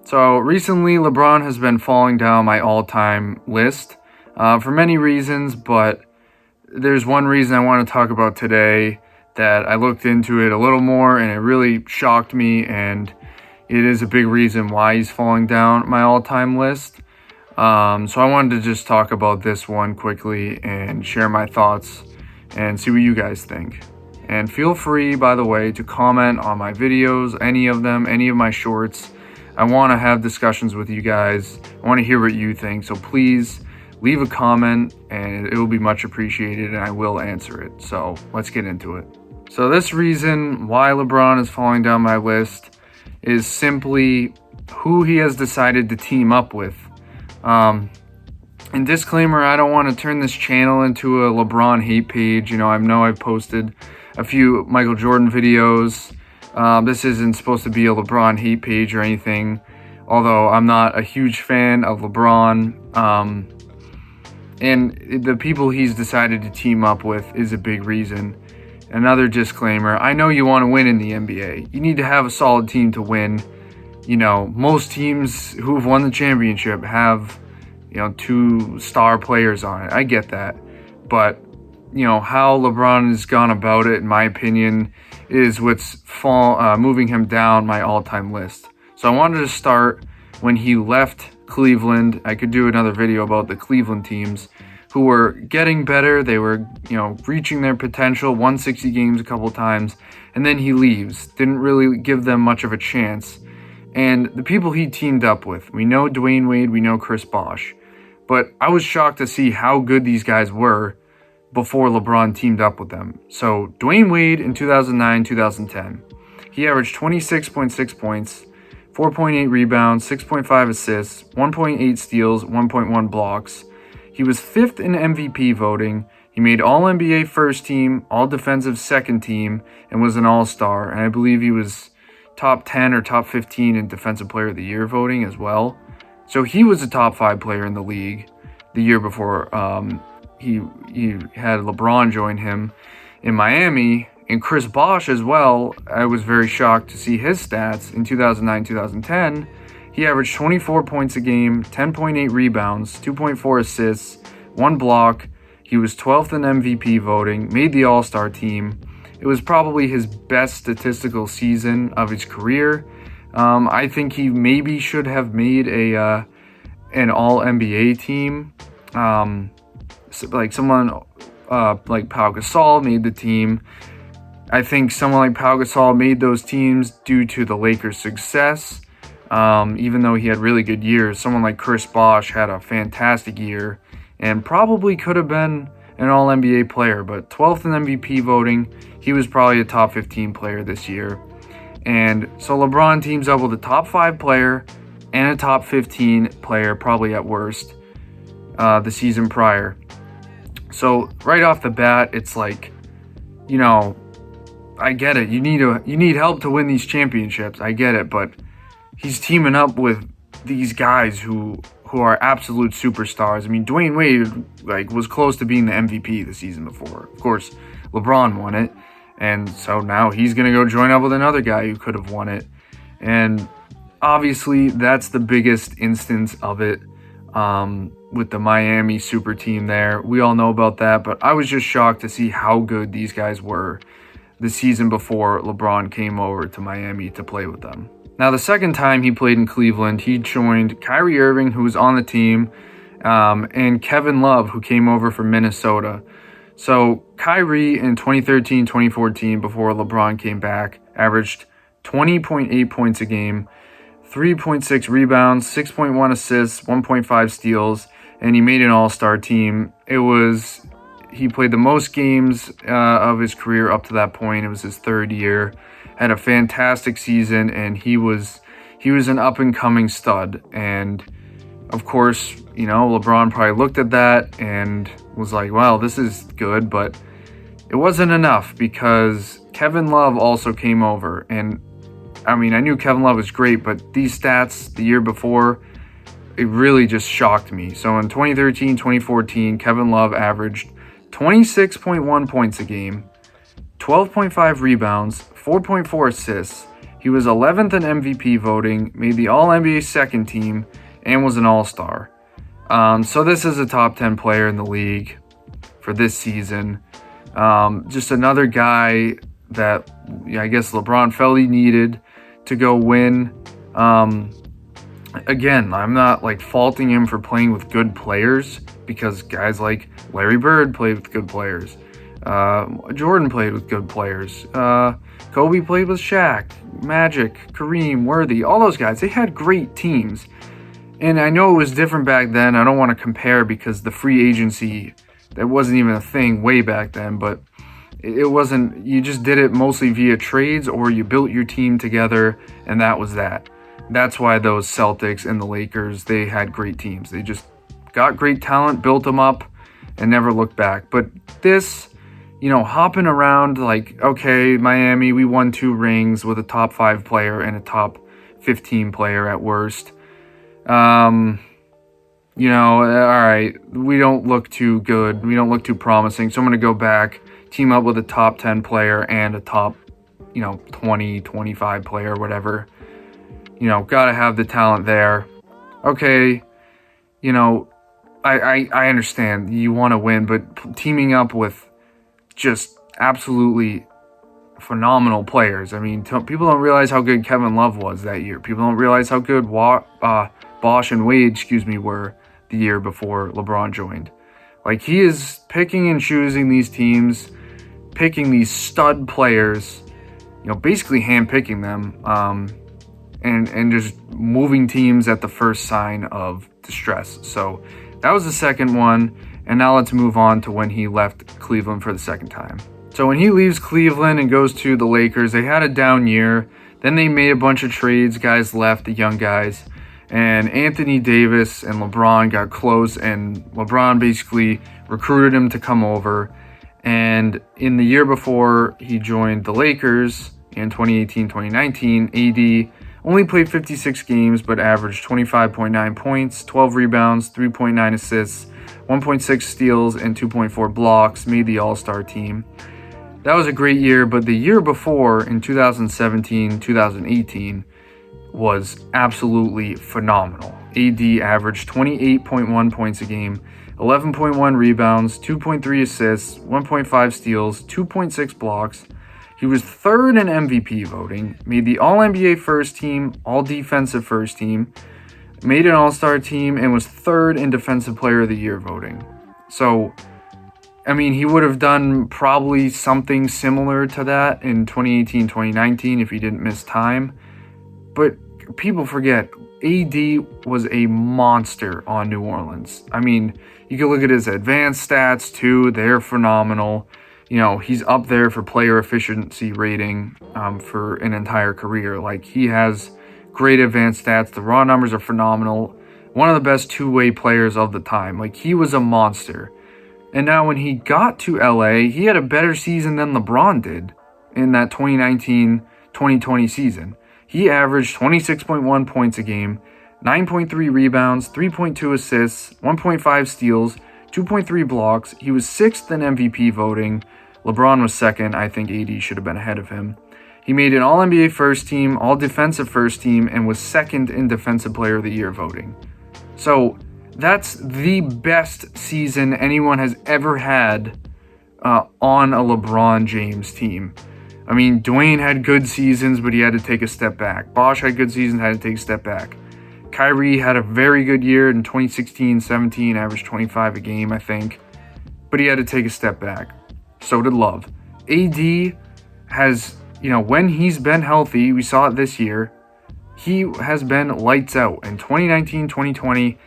So recently, LeBron has been falling down my all-time list for many reasons, but there's one reason I want to talk about today that I looked into it a little more and it really shocked me, and it is a big reason why he's falling down my all-time list. So I wanted to just talk about this one quickly and share my thoughts and see what you guys think. And feel free, by the way, to comment on my videos, any of them, any of my shorts. I want to have discussions with you guys. I want to hear what you think. So please leave a comment and it will be much appreciated and I will answer it. So let's get into it. So this reason why LeBron is falling down my list is simply who he has decided to team up with. And disclaimer, I don't want to turn this channel into a LeBron hate page. I know I've posted a few Michael Jordan videos. This isn't supposed to be a LeBron hate page or anything, although I'm not a huge fan of LeBron. And the people he's decided to team up with is a big reason. Another disclaimer, I know you want to win in the NBA. You need to have a solid team to win. Most teams who've won the championship have, 2 star players on it. I get that. But, how LeBron has gone about it, in my opinion, is what's moving him down my all-time list. So I wanted to start when he left Cleveland. I could do another video about the Cleveland teams who were getting better. They were, reaching their potential, won 60 games a couple times, and then he leaves. Didn't really give them much of a chance. And the people he teamed up with, we know Dwayne Wade, we know Chris Bosh. But I was shocked to see how good these guys were before LeBron teamed up with them. So Dwayne Wade in 2009-2010, he averaged 26.6 points, 4.8 rebounds, 6.5 assists, 1.8 steals, 1.1 blocks. He was 5th in MVP voting. He made All-NBA first team, All-Defensive second team, and was an All-Star. And I believe he was top 10 or top 15 in Defensive Player of the Year voting as well. So he was a top 5 player in the league the year before he had LeBron join him in Miami. And Chris Bosh as well, I was very shocked to see his stats in 2009-2010. He averaged 24 points a game, 10.8 rebounds, 2.4 assists, 1 block. He was 12th in MVP voting, made the All-Star team. It was probably his best statistical season of his career. I think he maybe should have made an All-NBA team. Like someone like Pau Gasol made the team. I think someone like Pau Gasol made those teams due to the Lakers' success. Even though he had really good years, someone like Chris Bosh had a fantastic year and probably could have been an All-NBA player. But 12th in MVP voting, he was probably a top 15 player this year. And so LeBron teams up with a top 5 player and a top 15 player, probably at worst, the season prior. So right off the bat, it's like, I get it. You need help to win these championships. I get it, but he's teaming up with these guys who are absolute superstars. I mean, Dwayne Wade was close to being the MVP the season before. Of course, LeBron won it. And so now he's going to go join up with another guy who could have won it. And obviously, that's the biggest instance of it with the Miami super team there. We all know about that, but I was just shocked to see how good these guys were the season before LeBron came over to Miami to play with them. Now, the second time he played in Cleveland, he joined Kyrie Irving, who was on the team, and Kevin Love, who came over from Minnesota. So Kyrie in 2013-2014, before LeBron came back, averaged 20.8 points a game, 3.6 rebounds, 6.1 assists, 1.5 steals, and he made an all-star team. He played the most games of his career up to that point. It was his 3rd year. Had a fantastic season, and he was an up-and-coming stud. And of course, LeBron probably looked at that and was like, well, this is good, but it wasn't enough because Kevin Love also came over. And I mean, I knew Kevin Love was great, but these stats the year before, it really just shocked me. So in 2013-2014, Kevin Love averaged 26.1 points a game, 12.5 rebounds, 4.4 assists, He was 11th in MVP voting, made the All-NBA second team, and was an All-Star. So this is a top 10 player in the league for this season. Just another guy that I guess LeBron felt he needed to go win. Again, I'm not like faulting him for playing with good players, because guys like Larry Bird played with good players. Jordan played with good players. Kobe played with Shaq, Magic, Kareem, Worthy, all those guys. They had great teams. And I know it was different back then. I don't want to compare because the free agency, that wasn't even a thing way back then, but it wasn't, you just did it mostly via trades, or you built your team together, and that was that. That's why those Celtics and the Lakers, they had great teams. They just got great talent, built them up, and never looked back. But this, hopping around like, okay, Miami, we won 2 rings with a top 5 player and a top 15 player at worst. All right, we don't look too good. We don't look too promising. So I'm going to go back, team up with a top 10 player and a top, 20, 25 player, whatever. Got to have the talent there. Okay, I understand you want to win, but teaming up with just absolutely phenomenal players. I mean, people don't realize how good Kevin Love was that year. People don't realize how good Bosh and Wade, were the year before LeBron joined. Like, he is picking and choosing these teams, picking these stud players, basically handpicking them, and just moving teams at the first sign of distress. So that was the second one, and now let's move on to when he left Cleveland for the second time. So when he leaves Cleveland and goes to the Lakers, they had a down year. Then they made a bunch of trades. Guys left, the young guys. And Anthony Davis and LeBron got close, and LeBron basically recruited him to come over. And in the year before he joined the Lakers, in 2018-2019, AD only played 56 games, but averaged 25.9 points, 12 rebounds, 3.9 assists, 1.6 steals, and 2.4 blocks, made the All-Star team. That was a great year, but the year before, in 2017-2018, was absolutely phenomenal. AD averaged 28.1 points a game, 11.1 rebounds, 2.3 assists, 1.5 steals, 2.6 blocks. He was third in MVP voting, made the All-NBA first team, All-Defensive first team, made an All-Star team, and was third in Defensive Player of the Year voting. So, I mean, he would have done probably something similar to that in 2018-2019 if he didn't miss time. But people forget, AD was a monster on New Orleans. I mean, you can look at his advanced stats too. They're phenomenal. He's up there for player efficiency rating for an entire career. Like, he has great advanced stats. The raw numbers are phenomenal. One of the best two-way players of the time. Like, he was a monster. And now when he got to LA, he had a better season than LeBron did in that 2019-2020 season. He averaged 26.1 points a game, 9.3 rebounds, 3.2 assists, 1.5 steals, 2.3 blocks. He was 6th in MVP voting. LeBron was 2nd. I think AD should have been ahead of him. He made an All-NBA first team, All-Defensive first team, and was 2nd in Defensive Player of the Year voting. So that's the best season anyone has ever had on a LeBron James team. I mean, Dwayne had good seasons, but he had to take a step back. Bosh had good seasons, had to take a step back. Kyrie had a very good year in 2016-17, averaged 25 a game, I think. But he had to take a step back. So did Love. AD has, when he's been healthy, we saw it this year, he has been lights out. In 2019-2020,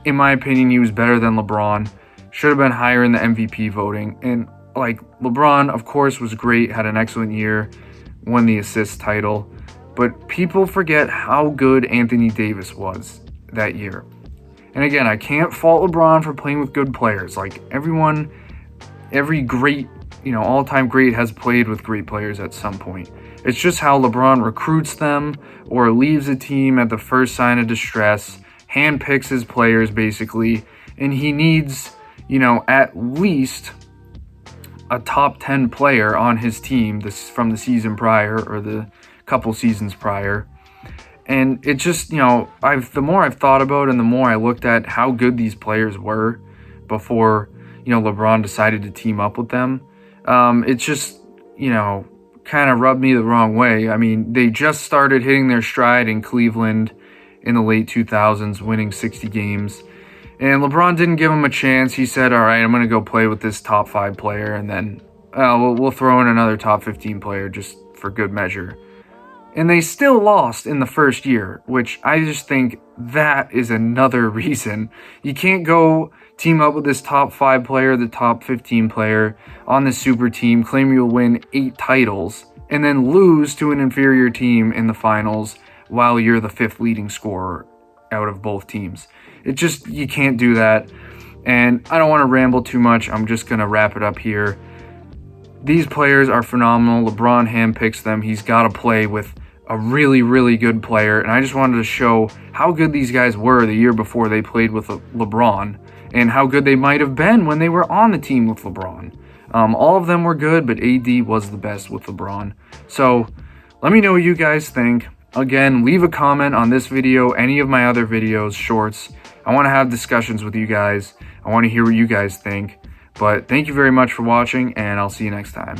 in my opinion, he was better than LeBron. Should have been higher in the MVP voting. And LeBron, of course, was great, had an excellent year, won the assist title. But people forget how good Anthony Davis was that year. And again, I can't fault LeBron for playing with good players. Like, every great, all-time great has played with great players at some point. It's just how LeBron recruits them or leaves a team at the first sign of distress, handpicks his players, basically, and he needs, at least a top 10 player on his team from the season prior or the couple seasons prior. And it just, the more I've thought about it and the more I looked at how good these players were before, LeBron decided to team up with them, it just, kind of rubbed me the wrong way. I mean, they just started hitting their stride in Cleveland in the late 2000s, winning 60 games. And LeBron didn't give him a chance. He said, all right, I'm going to go play with this top 5 player, and then we'll throw in another top 15 player just for good measure. And they still lost in the first year, which I just think that is another reason. You can't go team up with this top 5 player, the top 15 player on this super team, claim you'll win 8 titles, and then lose to an inferior team in the finals while you're the 5th leading scorer out of both teams. You can't do that. And I don't want to ramble too much. I'm just going to wrap it up here. These players are phenomenal. LeBron handpicks them. He's got to play with a really, really good player. And I just wanted to show how good these guys were the year before they played with LeBron and how good they might have been when they were on the team with LeBron. All of them were good, but AD was the best with LeBron. So let me know what you guys think. Again, leave a comment on this video, any of my other videos, shorts. I want to have discussions with you guys. I want to hear what you guys think. But thank you very much for watching, and I'll see you next time.